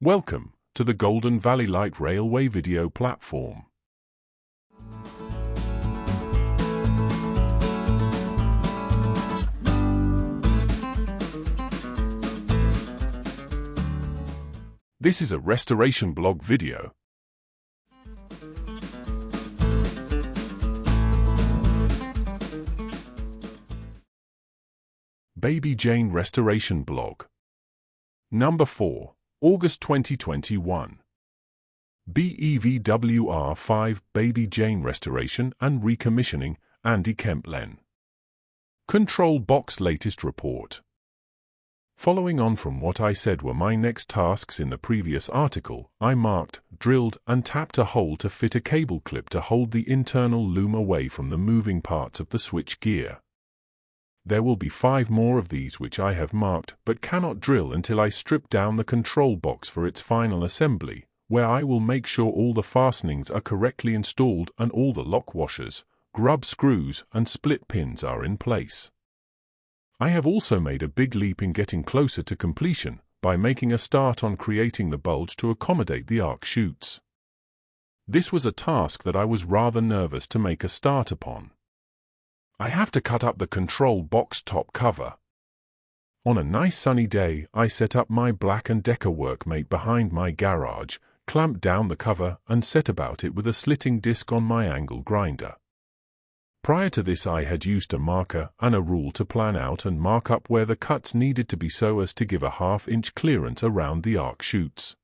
Welcome to the Golden Valley Light Railway video platform. This is a restoration blog video. Baby Jane Restoration Blog. Number 4, August 2021. BEVWR 5 Baby Jane Restoration and Recommissioning, Andy Kemplen. Control Box Latest Report. Following on from what I said were my next tasks in the previous article, I marked, drilled, and tapped a hole to fit a cable clip to hold the internal loom away from the moving parts of the switch gear. There will be 5 more of these which I have marked but cannot drill until I strip down the control box for its final assembly, where I will make sure all the fastenings are correctly installed and all the lock washers, grub screws, and split pins are in place. I have also made a big leap in getting closer to completion by making a start on creating the bulge to accommodate the arc chutes. This was a task that I was rather nervous to make a start upon. I have to cut up the control box top cover. On a nice sunny day, I set up my Black & Decker workmate behind my garage, clamped down the cover, and set about it with a slitting disc on my angle grinder. Prior to this I had used a marker and a rule to plan out and mark up where the cuts needed to be so as to give a ½ inch clearance around the arc chutes.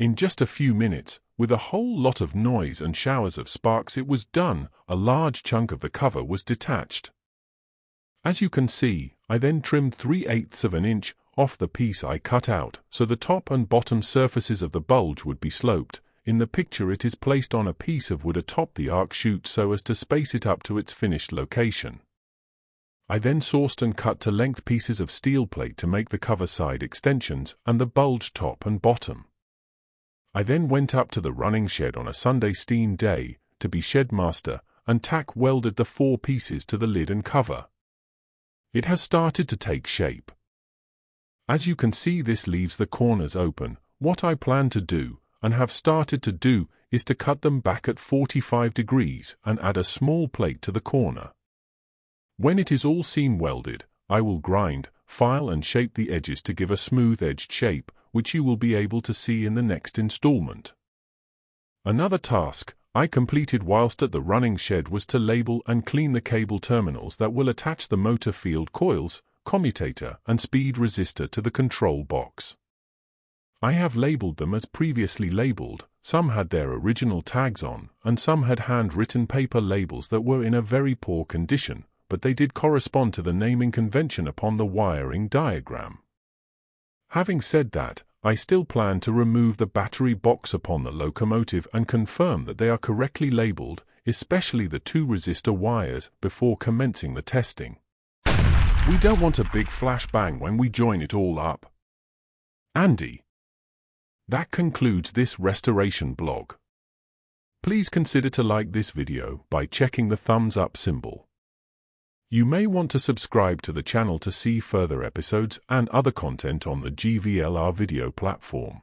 In just a few minutes, with a whole lot of noise and showers of sparks, it was done. A large chunk of the cover was detached. As you can see, I then trimmed 3/8 of an inch off the piece I cut out, so the top and bottom surfaces of the bulge would be sloped. In the picture it is placed on a piece of wood atop the arc chute so as to space it up to its finished location. I then sourced and cut to length pieces of steel plate to make the cover side extensions and the bulge top and bottom. I then went up to the running shed on a Sunday steam day, to be shed master, and tack welded the 4 pieces to the lid and cover. It has started to take shape. As you can see, this leaves the corners open. What I plan to do, and have started to do, is to cut them back at 45 degrees and add a small plate to the corner. When it is all seam welded, I will grind, file and shape the edges to give a smooth-edged shape, which you will be able to see in the next installment. Another task I completed whilst at the running shed was to label and clean the cable terminals that will attach the motor field coils, commutator, and speed resistor to the control box. I have labeled them as previously labeled. Some had their original tags on, and some had handwritten paper labels that were in a very poor condition, but they did correspond to the naming convention upon the wiring diagram. Having said that, I still plan to remove the battery box upon the locomotive and confirm that they are correctly labeled, especially the 2 resistor wires, before commencing the testing. We don't want a big flashbang when we join it all up. Andy. That concludes this restoration blog. Please consider to like this video by checking the thumbs up symbol. You may want to subscribe to the channel to see further episodes and other content on the GVLR video platform.